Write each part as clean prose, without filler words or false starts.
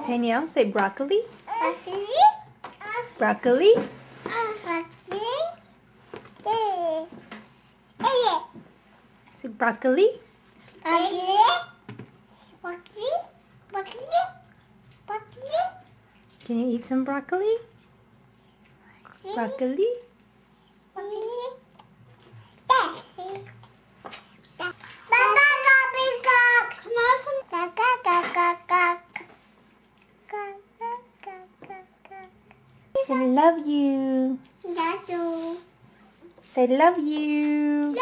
Danielle, say broccoli. Broccoli. Broccoli. Say broccoli. Can you eat some broccoli? Broccoli. Say love you. Say love you.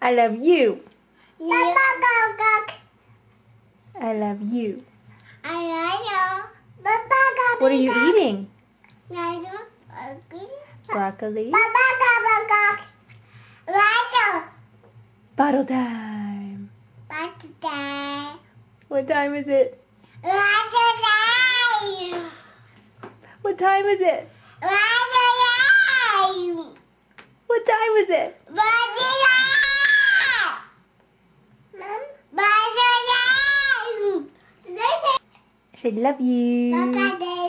I love you. I love you. What are you eating? Broccoli. Bottle time. What time is it? What time is it? What time is it? I said love you.